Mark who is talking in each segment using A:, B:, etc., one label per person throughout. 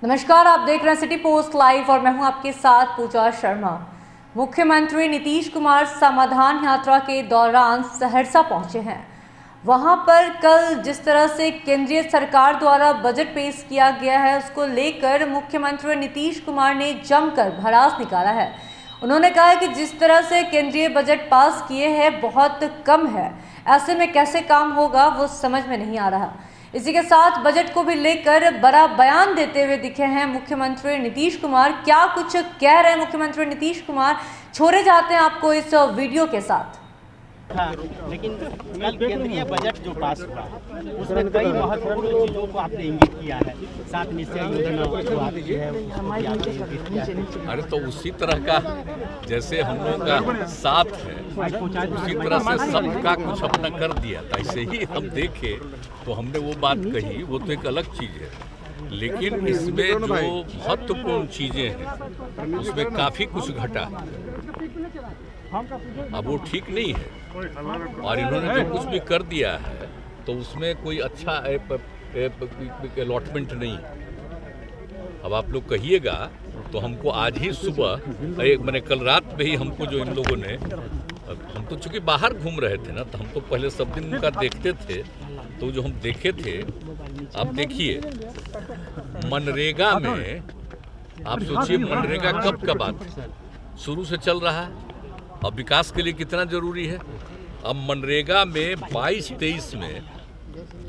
A: नमस्कार, आप देख रहे हैं सिटी पोस्ट लाइव और मैं हूं आपके साथ पूजा शर्मा। मुख्यमंत्री नीतीश कुमार समाधान यात्रा के दौरान सहरसा पहुंचे हैं। वहां पर कल जिस तरह से केंद्रीय सरकार द्वारा बजट पेश किया गया है, उसको लेकर मुख्यमंत्री नीतीश कुमार ने जमकर भड़ास निकाला है। उन्होंने कहा है कि जिस तरह से केंद्रीय बजट पास किए हैं बहुत कम है, ऐसे में कैसे काम होगा वो समझ में नहीं आ रहा। इसी के साथ बजट को भी लेकर बड़ा बयान देते हुए दिखे हैं मुख्यमंत्री नीतीश कुमार। क्या कुछ कह रहे हैं मुख्यमंत्री नीतीश कुमार, छोड़े जाते हैं आपको इस वीडियो के साथ।
B: हाँ, लेकिन कल केंद्रीय बजट जो पास हुआ उसमें कई महत्वपूर्ण चीजों को आपने इंगित किया है। 7 निश्चय योजना जो आपकी है
C: अरे तो उसी तरह का जैसे हम लोगों का साथ है उसी तरह से सबका कुछ अपना कर दिया था। ऐसे ही हम देखे तो हमने वो बात कही, वो तो एक अलग चीज़ है, लेकिन इसमें जो महत्वपूर्ण चीज़ें हैं उसमें काफ़ी कुछ घटा। अब वो ठीक नहीं है और इन्होंने जो कुछ भी कर दिया है तो उसमें कोई अच्छा अलॉटमेंट नहीं। अब आप लोग कहिएगा तो हमको आज ही सुबह मैंने कल रात में ही हमको जो इन लोगों ने, हम तो चूंकि बाहर घूम रहे थे ना, तो हम तो पहले सब दिन उनका देखते थे, तो जो हम देखे थे, आप देखिए मनरेगा में, आप सोचिए मनरेगा कब का बात है, शुरू से चल रहा है। अब विकास के लिए कितना जरूरी है। अब मनरेगा में 22-23 में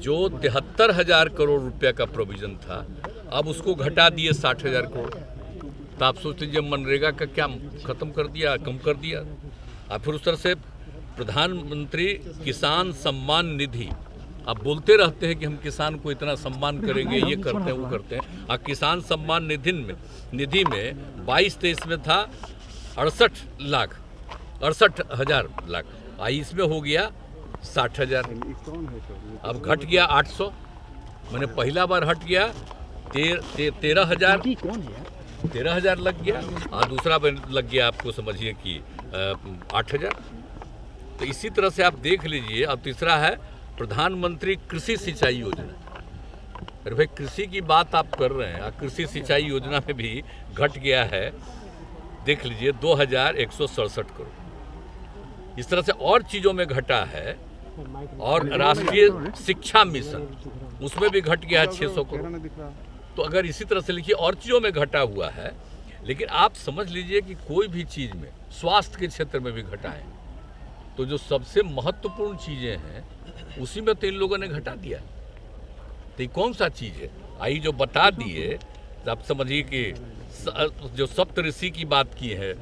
C: जो 73,000 करोड़ रुपया का प्रोविजन था, अब उसको घटा दिए 60,000 करोड़। तो आप सोच लीजिए मनरेगा का क्या खत्म कर दिया, कम कर दिया। और फिर उस तरह से प्रधानमंत्री किसान सम्मान निधि, आप बोलते रहते हैं कि हम किसान को इतना सम्मान करेंगे, ये करते हैं वो करते हैं। और किसान सम्मान निधि में 22-23 में था 68,000 लाख, इसमें हो गया 60,000। अब घट गया 800, मैंने पहला बार हट गया 13,000 लग गया और दूसरा लग गया आपको समझिए कि 8,000। तो इसी तरह से आप देख लीजिए। अब तीसरा है प्रधानमंत्री कृषि सिंचाई योजना। अरे भाई कृषि की बात आप कर रहे हैं, कृषि सिंचाई योजना में भी घट गया है, देख लीजिए 2,167 करोड़। इस तरह से और चीज़ों में घटा है। और राष्ट्रीय शिक्षा मिशन उसमें भी घट गया है 600 करोड़। तो अगर इसी तरह से लिखिए और चीज़ों में घटा हुआ है, लेकिन आप समझ लीजिए कि कोई भी चीज़ में, स्वास्थ्य के क्षेत्र में भी घटा है, तो जो सबसे महत्वपूर्ण चीज़ें हैं उसी में तो इन लोगों ने घटा दिया। तो ये कौन सा चीज़ है आई जो बता दिए। तो आप समझिए कि जो सप्तऋषि की बात की है,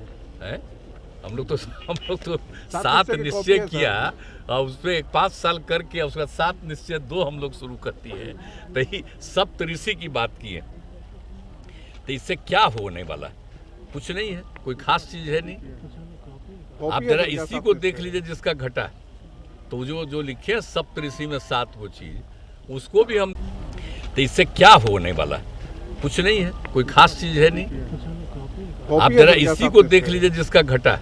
C: हम लोग तो 7 निश्चय किया और उस पर 5 साल करके उसके बाद 7 निश्चय 2 हम लोग शुरू करती है। तो ही सप्तऋषि की बात की है। तो इससे क्या होने वाला, कुछ नहीं है, कोई खास चीज है नहीं। आप जरा इसी को देख लीजिए जिसका घटा, तो जो लिखे हैं सप्तऋषि में 7 वो चीज, उसको भी हम, तो इससे क्या होने वाला, कुछ नहीं है, कोई खास चीज है नहीं। आप जरा इसी को देख लीजिए जिसका घटा,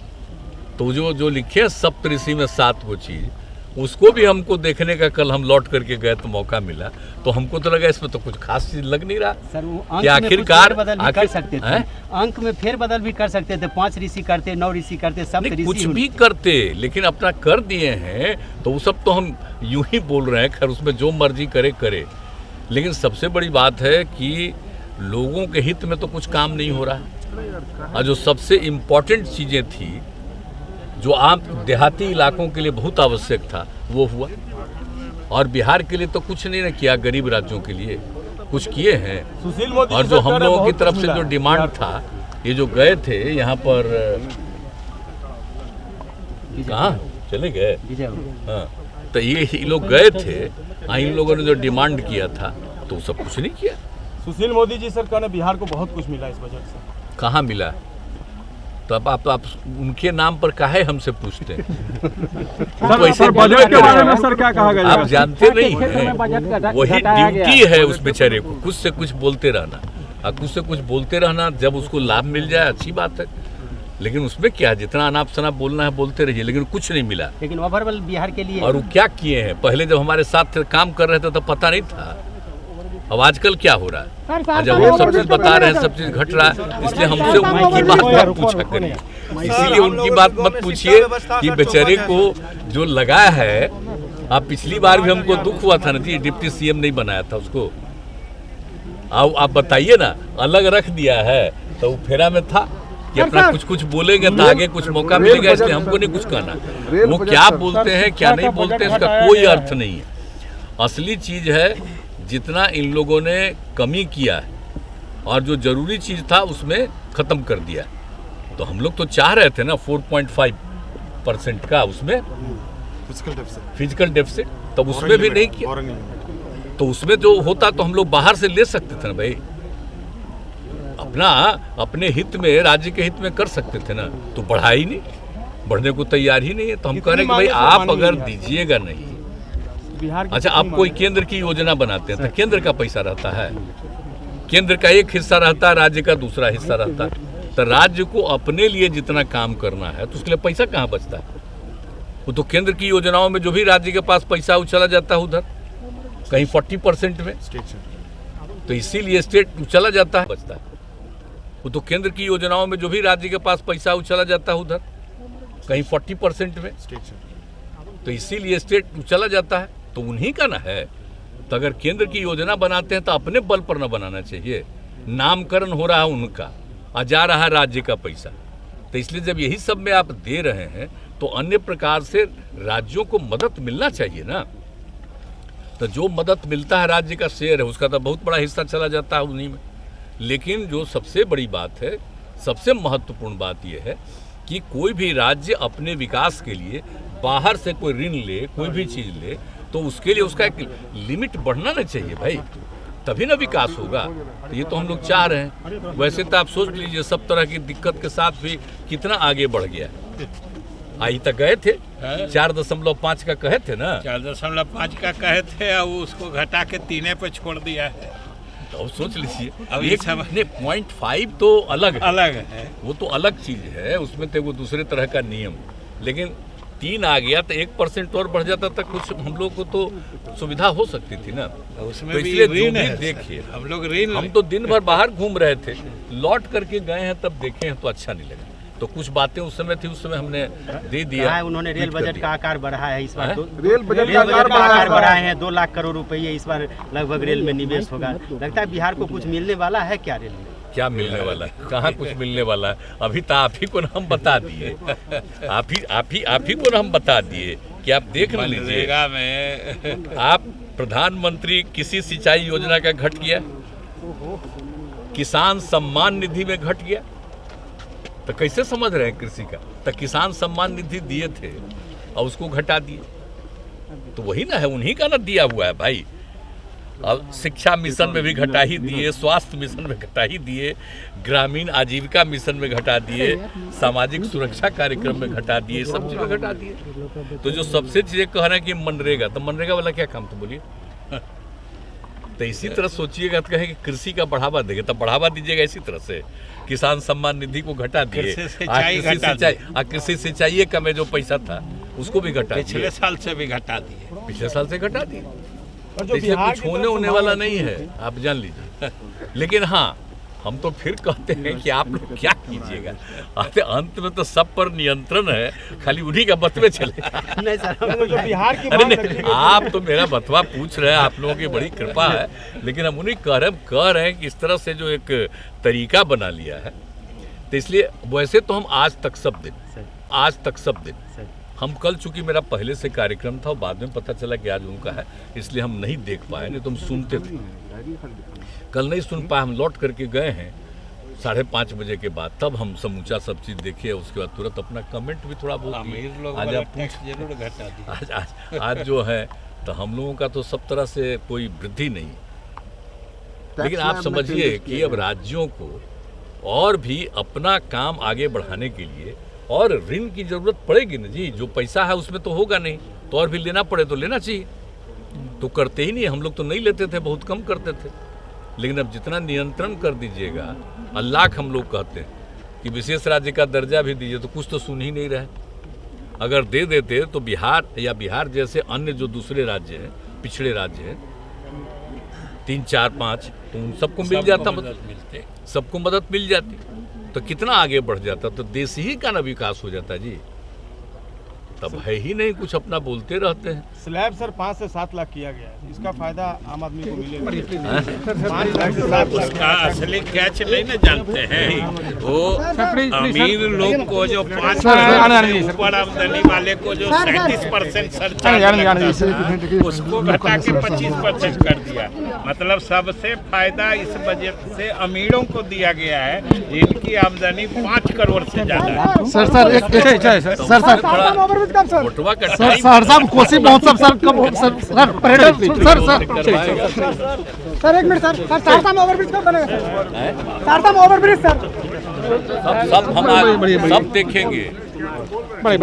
C: तो जो लिखे हैं सप्तऋषि में 7 वो चीज, उसको भी हमको देखने का कल हम लौट करके गए तो मौका मिला, तो हमको तो लगा इसमें तो कुछ खास चीज लग नहीं रहा
B: सर। वो
C: आखिरकार
B: कर सकते थे, अंक में फेरबदल भी कर सकते थे, 5 ऋषि करते, 9 ऋषि करते, सब
C: कुछ भी करते, लेकिन अपना कर दिए हैं तो वो सब तो हम यूं ही बोल रहे हैं। खैर उसमें जो मर्जी करे, लेकिन सबसे बड़ी बात है कि लोगों के हित में तो कुछ काम नहीं हो रहा। और जो सबसे इम्पोर्टेंट चीज़ें थी, जो आम देहाती इलाकों के लिए बहुत आवश्यक था, वो हुआ। और बिहार के लिए तो कुछ नहीं ना किया, गरीब राज्यों के लिए कुछ किए हैं। और जो हम लोगों की तरफ से जो डिमांड था, ये जो गए थे यहाँ पर, कहाँ चले गए, हाँ, तो ये लोग गए थे, इन लोगों ने जो डिमांड किया था तो सब कुछ नहीं किया।
D: सुशील मोदी जी सर कहने बिहार को बहुत कुछ मिला इस बजट से।
C: कहाँ मिला? तो अब आप उनके नाम पर काहे हमसे पूछते हैं?
D: सर बजट के बारे में सर क्या कहा गया?
C: आप जानते नहीं हैं, वही ड्यूटी है उस बेचारे को, कुछ से कुछ बोलते रहना। और कुछ से कुछ बोलते रहना, जब उसको लाभ मिल जाए अच्छी बात है, लेकिन उसमें क्या, जितना अनाप शनाप बोलना है बोलते रहिए, लेकिन कुछ नहीं मिला।
B: लेकिन ओवरऑल बिहार के लिए,
C: और वो क्या किए हैं, पहले जब हमारे साथ काम कर रहे थे तो पता नहीं था। अब आजकल क्या हो रहा है, जब हम सब चीज बता रहे हैं, सब चीज घट रहा है, इसलिए हमसे उनकी बात मत पूछा करिए, इसीलिए उनकी बात मत पूछिए कि बेचारे को जो लगा है। आप पिछली बार भी हमको दुख हुआ था ना जी, डिप्टी सीएम नहीं बनाया था उसको, आप बताइए ना, अलग रख दिया है तो वो फेरा में था कि अपना कुछ बोलेंगे तो आगे कुछ मौका मिलेगा, इसलिए हमको नहीं कुछ कहना। वो क्या बोलते हैं क्या नहीं बोलते हैं इसका कोई अर्थ नहीं है। असली चीज है जितना इन लोगों ने कमी किया है और जो जरूरी चीज था उसमें खत्म कर दिया। तो हम लोग तो चाह रहे थे ना 4.5% का उसमें फिजिकल डेफिसिट, तब उसमें भी नहीं किया। तो उसमें जो होता तो हम लोग बाहर से ले सकते थे ना भाई, अपने हित में, राज्य के हित में कर सकते थे ना, तो बढ़ा ही नहीं, बढ़ने को तैयार ही नहीं है। तो हम कह रहे हैं कि भाई आप अगर दीजिएगा नहीं, अच्छा आप कोई केंद्र की योजना बनाते हैं तो केंद्र का पैसा रहता है, केंद्र का एक हिस्सा रहता है, राज्य का दूसरा हिस्सा रहता है। तो राज्य को अपने लिए जितना काम करना है तो उसके लिए पैसा कहाँ बचता है? वो तो केंद्र की योजनाओं में जो भी राज्य के पास पैसा वो चला जाता है उधर, कहीं 40% में, तो इसीलिए स्टेट चला जाता है, बचता है। वो तो केंद्र की योजनाओं में जो भी राज्य के पास पैसा वो चला जाता है उधर, कहीं 40% में, तो इसीलिए स्टेट चला जाता है। तो उन्हीं का ना है। तो अगर केंद्र की योजना बनाते हैं तो अपने बल पर ना बनाना चाहिए। नामकरण हो रहा है उनका और जा रहा है राज्य का पैसा, तो इसलिए जब यही सब में आप दे रहे हैं तो अन्य प्रकार से राज्यों को मदद मिलना चाहिए ना। तो जो मदद मिलता है राज्य का शेयर है उसका तो बहुत बड़ा हिस्सा चला जाता है उन्हीं में। लेकिन जो सबसे बड़ी बात है, सबसे महत्वपूर्ण बात यह है कि कोई भी राज्य अपने विकास के लिए बाहर से कोई ऋण ले, कोई भी चीज़ ले, तो उसके लिए उसका एक लिमिट बढ़ना ना चाहिए भाई, तभी ना विकास होगा। तो ये तो हम लोग चाह रहे हैं। वैसे तो आप सोच लीजिए सब तरह की दिक्कत के साथ भी कितना आगे बढ़ गया। आई तक गए थे 4.5 का कहे थे ना,
E: 4.5 का कहे थे और उसको घटा के 3 पे छोड़ दिया है।
C: तो सोच लीजिए,
E: अब
C: एक 0.5 तो अलग
E: है,
C: वो तो अलग चीज है, उसमें तो वो दूसरे तरह का नियम। लेकिन 3 आ गया तो 1% और बढ़ जाता तक कुछ हम लोग को तो सुविधा हो सकती थी ना।
E: उसमें
C: तो
E: भी
C: इसलिए
E: ऋण है,
C: देखिए
E: हम
C: तो दिन भर बाहर घूम रहे थे, लौट करके गए हैं तब देखे हैं तो अच्छा नहीं लगा। तो कुछ बातें उस समय थी, उस समय हमने दे दिया।
B: उन्होंने रेल बजट का आकार बढ़ा है इस बार,
D: रेल बजट का
B: आकार बढ़ाए हैं, 2 लाख करोड़ रुपये इस बार लगभग रेल में निवेश होगा। लगता है बिहार को कुछ मिलने वाला है क्या रेल में?
C: क्या मिलने वाला है? कहाँ कुछ मिलने वाला है? अभी तो आप ही को ना हम बता दिए, आप ही को ना हम बता दिए कि आप देख लीजिए। आप प्रधानमंत्री कृषि सिंचाई योजना का घट गया, किसान सम्मान निधि में घट गया, तो कैसे समझ रहे हैं कृषि का? तो किसान सम्मान निधि दिए थे और उसको घटा दिए, तो वही ना है, उन्हीं का ना दिया हुआ है भाई। अब शिक्षा मिशन में भी घटा ही दिए, स्वास्थ्य मिशन में घटा ही दिए, ग्रामीण आजीविका मिशन में घटा दिए, सामाजिक सुरक्षा कार्यक्रम में घटा दिए, सब चीज में घटा दिए। तो जो सबसे चीजें कह रहे हैं कि मनरेगा, तो मनरेगा वाला क्या काम, तो बोलिए। तो इसी तरह सोचिएगा तो कहें कि कृषि का बढ़ावा देंगे, तब बढ़ावा दीजिएगा इसी तरह से। किसान सम्मान निधि को घटा दिए, कृषि सिंचाई का में जो पैसा था उसको भी घटा दिए,
E: पिछले साल से भी घटा दिए,
C: पिछले साल से घटा दिए। इसलिए कुछ होने वाला नहीं है, आप जान लीजिए। लेकिन हाँ, हम तो फिर कहते हैं कि आप लोग क्या कीजिएगा, अंत में तो सब पर नियंत्रण है, खाली उन्हीं का बतवे चले।
B: नहीं सर, जो बिहार की
C: अरे आप तो मेरा बतवा पूछ रहे हैं, आप लोगों की बड़ी कृपा है, लेकिन हम उन्हीं कह रहे हैं कि इस तरह से जो एक तरीका बना लिया है, तो इसलिए वैसे तो हम आज तक सब दिन हम कल, चूंकि मेरा पहले से कार्यक्रम था और बाद में पता चला कि आज उनका है, इसलिए हम नहीं देख पाए, नहीं तो हम सुनते थे। कल नहीं सुन पाए, हम लौट करके गए हैं 5:30 बजे के बाद, तब हम समूचा सब चीज़ देखे, उसके बाद तुरंत अपना कमेंट भी थोड़ा बहुत आज आप
E: जरूर घटा दिया।
C: आज जो है तो हम लोगों का तो सब तरह से कोई वृद्धि नहीं, लेकिन आप समझिए कि अब राज्यों को और भी अपना काम आगे बढ़ाने के लिए और ऋण की जरूरत पड़ेगी ना जी। जो पैसा है उसमें तो होगा नहीं, तो और भी लेना पड़े तो लेना चाहिए, तो करते ही नहीं। हम लोग तो नहीं लेते थे, बहुत कम करते थे, लेकिन अब जितना नियंत्रण कर दीजिएगा, अल्लाह हम लोग कहते हैं कि विशेष राज्य का दर्जा भी दीजिए, तो कुछ तो सुन ही नहीं रहे। अगर दे देते तो बिहार जैसे अन्य जो दूसरे राज्य हैं, पिछड़े राज्य हैं, 3, 4, 5 तो उन सबको मिल जाता,
E: मिलते।
C: सबको मदद मिल जाती तो कितना आगे बढ़ जाता, तो देश ही का ना विकास हो जाता जी। तब है ही नहीं, कुछ अपना बोलते रहते हैं।
D: स्लैब सर 5 से 7 लाख किया गया है, इसका फायदा आम आदमी को मिलेगा।
E: 5 लाख से 7 लाख का असली कैच नहीं ना जानते हैं। वो अमीर लोग को जो 5% ऊपर आमदनी वाले को जो 37% सरचार्ज उसको घटा के 25% कर दिया। मतलब सबसे फायदा इस बजट से अमीरों को दिया गया है, जिनकी आमदनी 5 करोड़ से ज्यादा है।
F: सहरसा में कोसी महोत्सव सर कब सर पर्यटन सर 1 मिनट सर सहरसा में ओवरब्रिज कब बनेगा सर? सहरसा में ओवरब्रिज सर
C: सब हम सब देखेंगे।
F: बड़े